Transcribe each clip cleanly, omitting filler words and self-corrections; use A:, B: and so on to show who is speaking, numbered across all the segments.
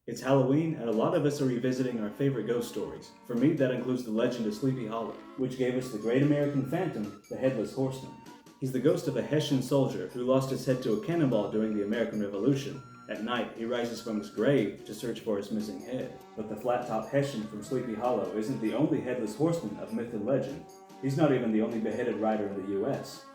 A: It's Halloween, and a lot of us are revisiting our favorite ghost stories. For me, that includes the legend of Sleepy Hollow, which gave us the great American phantom, the Headless Horseman. He's the ghost of a Hessian soldier who lost his head to a cannonball during the American Revolution. At night, he rises from his grave to search for his missing head. But the flat-top Hessian from Sleepy Hollow isn't the only Headless Horseman of myth and legend. He's not even the only beheaded rider in the U.S.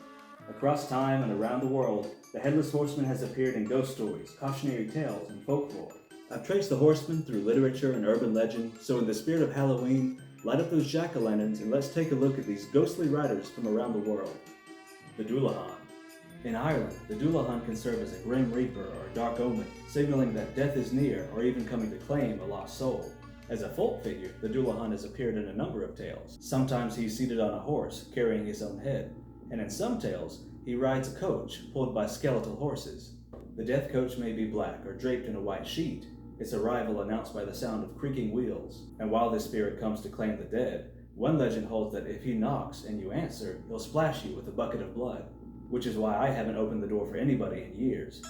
A: Across time and around the world, the Headless Horseman has appeared in ghost stories, cautionary tales, and folklore. I've traced the horseman through literature and urban legend, so in the spirit of Halloween, light up those jack-o'-lanterns and let's take a look at these ghostly riders from around the world. The Dullahan. In Ireland, the Dullahan can serve as a grim reaper or a dark omen, signaling that death is near or even coming to claim a lost soul. As a folk figure, the Dullahan has appeared in a number of tales. Sometimes he's seated on a horse, carrying his own head, and in some tales, he rides a coach pulled by skeletal horses. The death coach may be black or draped in a white sheet, its arrival announced by the sound of creaking wheels. And while this spirit comes to claim the dead, one legend holds that if he knocks and you answer, he'll splash you with a bucket of blood, which is why I haven't opened the door for anybody in years.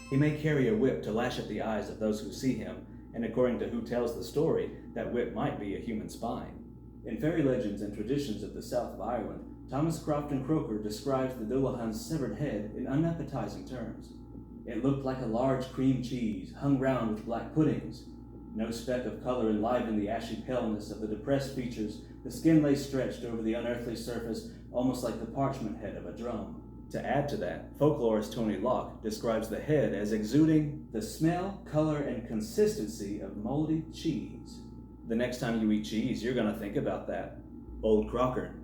A: He may carry a whip to lash at the eyes of those who see him, and according to who tells the story, that whip might be a human spine. In fairy legends and traditions of the south of Ireland, Thomas Crofton Croker describes the Dullahan's severed head in unappetizing terms. It looked like a large cream cheese, hung round with black puddings. No speck of color enlivened the ashy paleness of the depressed features. The skin lay stretched over the unearthly surface, almost like the parchment head of a drum. To add to that, folklorist Tony Locke describes the head as exuding the smell, color, and consistency of moldy cheese. The next time you eat cheese, you're gonna think about that. Old Croker.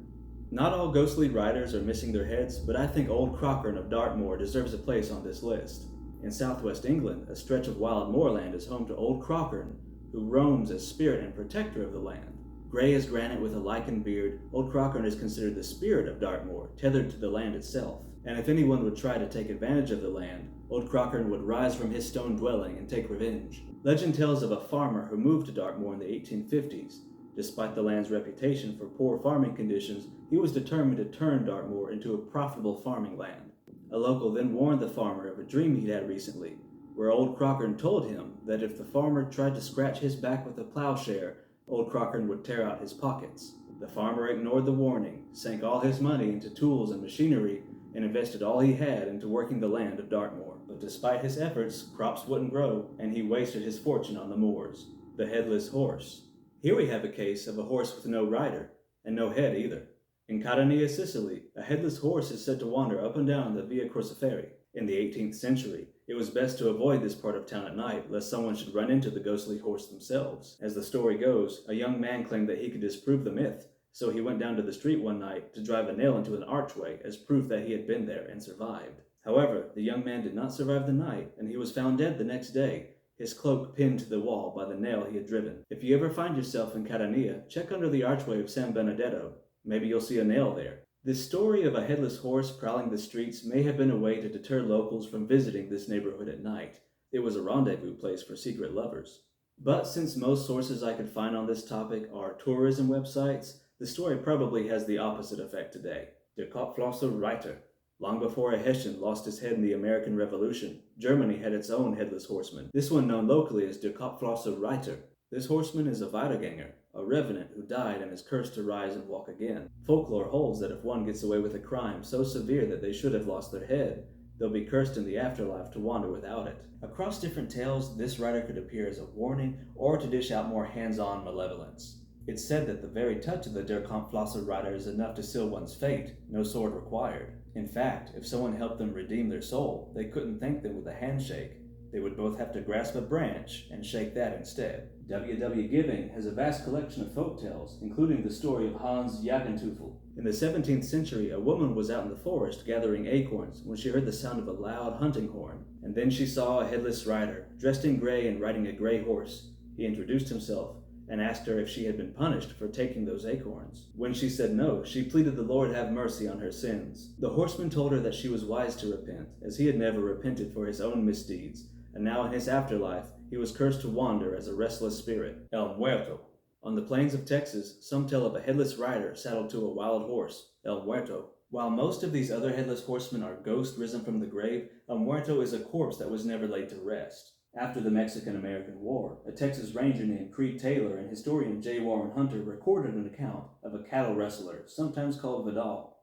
A: Not all ghostly riders are missing their heads, but I think Old Croker of Dartmoor deserves a place on this list. In southwest England, a stretch of wild moorland is home to Old Croker, who roams as spirit and protector of the land. Gray as granite with a lichened beard, Old Croker is considered the spirit of Dartmoor, tethered to the land itself. And if anyone would try to take advantage of the land, Old Croker would rise from his stone dwelling and take revenge. Legend tells of a farmer who moved to Dartmoor in the 1850s. Despite the land's reputation for poor farming conditions, he was determined to turn Dartmoor into a profitable farming land. A local then warned the farmer of a dream he'd had recently, where Old Croker told him that if the farmer tried to scratch his back with a plowshare, Old Croker would tear out his pockets. The farmer ignored the warning, sank all his money into tools and machinery, and invested all he had into working the land of Dartmoor. But despite his efforts, crops wouldn't grow, and he wasted his fortune on the moors. The Headless Horse. Here we have a case of a horse with no rider, and no head either. In Catania, Sicily, a headless horse is said to wander up and down the Via Crociferi. In the 18th century, it was best to avoid this part of town at night, lest someone should run into the ghostly horse themselves. As the story goes, a young man claimed that he could disprove the myth, so he went down to the street one night to drive a nail into an archway as proof that he had been there and survived. However, the young man did not survive the night, and he was found dead the next day, his cloak pinned to the wall by the nail he had driven. If you ever find yourself in Catania, check under the archway of San Benedetto. Maybe you'll see a nail there. This story of a headless horse prowling the streets may have been a way to deter locals from visiting this neighborhood at night. It was a rendezvous place for secret lovers. But since most sources I could find on this topic are tourism websites, the story probably has the opposite effect today. Der Kopfloser Reiter. Long before a Hessian lost his head in the American Revolution, Germany had its own headless horseman, this one known locally as Der Kopfloser Reiter. This horseman is a Weitergänger, a revenant who died and is cursed to rise and walk again. Folklore holds that if one gets away with a crime so severe that they should have lost their head, they'll be cursed in the afterlife to wander without it. Across different tales, this rider could appear as a warning or to dish out more hands-on malevolence. It's said that the very touch of the Der Kopfloser Rider is enough to seal one's fate, no sword required. In fact, if someone helped them redeem their soul, they couldn't thank them with a handshake. They would both have to grasp a branch and shake that instead. W. Gibbings has a vast collection of folktales, including the story of Hans Jagenteufel. In the 17th century, a woman was out in the forest gathering acorns when she heard the sound of a loud hunting horn. And then she saw a headless rider, dressed in gray and riding a gray horse. He introduced himself and asked her if she had been punished for taking those acorns. When she said no, she pleaded the Lord have mercy on her sins. The horseman told her that she was wise to repent, as he had never repented for his own misdeeds, and now in his afterlife, he was cursed to wander as a restless spirit, El Muerto. On the plains of Texas, some tell of a headless rider saddled to a wild horse, El Muerto. While most of these other headless horsemen are ghosts risen from the grave, El Muerto is a corpse that was never laid to rest. After the Mexican-American War, a Texas Ranger named Creed Taylor and historian J. Warren Hunter recorded an account of a cattle rustler, sometimes called Vidal.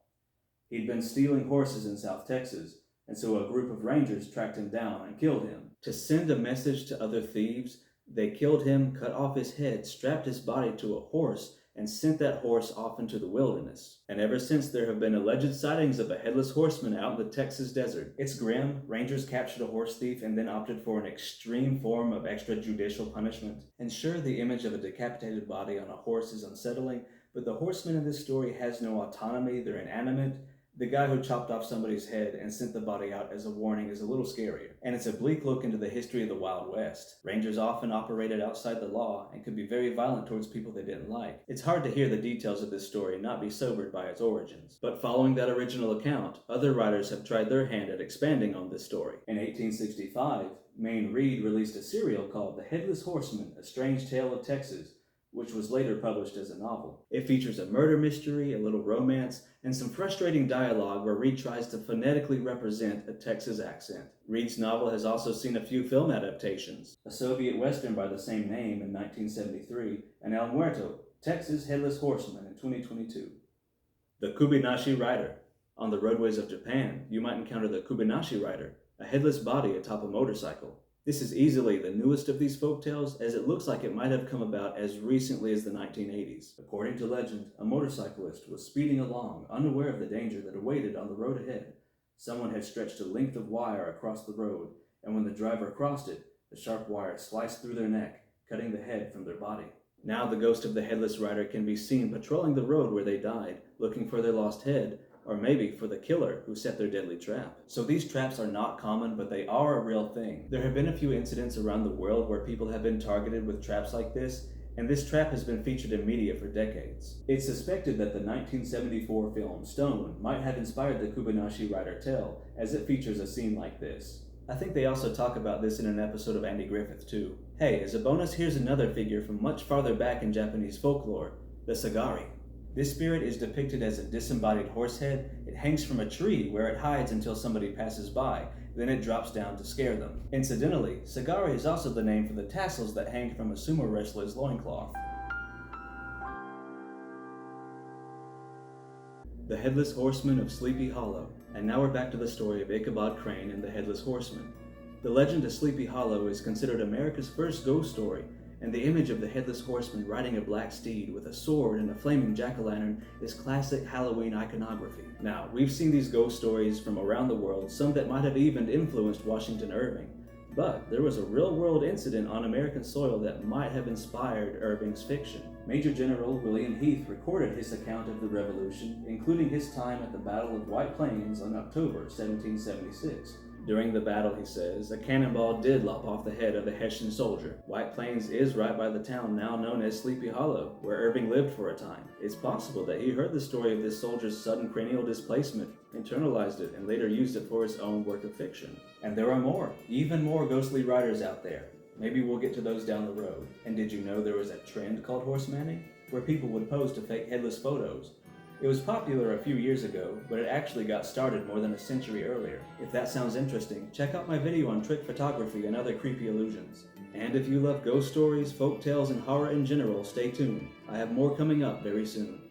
A: He'd been stealing horses in South Texas, and so a group of rangers tracked him down and killed him. To send a message to other thieves, they killed him, cut off his head, strapped his body to a horse, and sent that horse off into the wilderness. And ever since, there have been alleged sightings of a headless horseman out in the Texas desert. It's grim. Rangers captured a horse thief and then opted for an extreme form of extrajudicial punishment. And sure, the image of a decapitated body on a horse is unsettling, but the horseman in this story has no autonomy. They're inanimate. The guy who chopped off somebody's head and sent the body out as a warning is a little scarier, and it's a bleak look into the history of the Wild West. Rangers often operated outside the law and could be very violent towards people they didn't like. It's hard to hear the details of this story and not be sobered by its origins. But following that original account, other writers have tried their hand at expanding on this story. In 1865, Mayne Reid released a serial called The Headless Horseman, A Strange Tale of Texas, which was later published as a novel. It features a murder mystery, a little romance, and some frustrating dialogue where Reid tries to phonetically represent a Texas accent. Reid's novel has also seen a few film adaptations: a Soviet Western by the same name in 1973, and El Muerto, Texas Headless Horseman in 2022. The Kubinashi Rider. On the roadways of Japan, you might encounter the Kubinashi Rider, a headless body atop a motorcycle. This is easily the newest of these folktales, as it looks like it might have come about as recently as the 1980s. According to legend, a motorcyclist was speeding along, unaware of the danger that awaited on the road ahead. Someone had stretched a length of wire across the road, and when the driver crossed it, the sharp wire sliced through their neck, cutting the head from their body. Now the ghost of the headless rider can be seen patrolling the road where they died, looking for their lost head, or maybe for the killer who set their deadly trap. So these traps are not common, but they are a real thing. There have been a few incidents around the world where people have been targeted with traps like this, and this trap has been featured in media for decades. It's suspected that the 1974 film Stone might have inspired the Kubinashi Rider tale, as it features a scene like this. I think they also talk about this in an episode of Andy Griffith too. Hey, as a bonus, here's another figure from much farther back in Japanese folklore, the Sagari. This spirit is depicted as a disembodied horse head. It hangs from a tree where it hides until somebody passes by, then it drops down to scare them. Incidentally, Sagari is also the name for the tassels that hang from a sumo wrestler's loincloth. The Headless Horseman of Sleepy Hollow. And now we're back to the story of Ichabod Crane and the Headless Horseman. The legend of Sleepy Hollow is considered America's first ghost story, and the image of the Headless Horseman riding a black steed with a sword and a flaming jack-o'-lantern is classic Halloween iconography. Now, we've seen these ghost stories from around the world, some that might have even influenced Washington Irving. But there was a real-world incident on American soil that might have inspired Irving's fiction. Major General William Heath recorded his account of the Revolution, including his time at the Battle of White Plains on October 1776. During the battle, he says, a cannonball did lop off the head of a Hessian soldier. White Plains is right by the town now known as Sleepy Hollow, where Irving lived for a time. It's possible that he heard the story of this soldier's sudden cranial displacement, internalized it, and later used it for his own work of fiction. And there are more, even more ghostly writers out there. Maybe we'll get to those down the road. And did you know there was a trend called horsemanning, where people would pose to fake headless photos? It was popular a few years ago, but it actually got started more than a century earlier. If that sounds interesting, check out my video on trick photography and other creepy illusions. And if you love ghost stories, folk tales, and horror in general, stay tuned. I have more coming up very soon.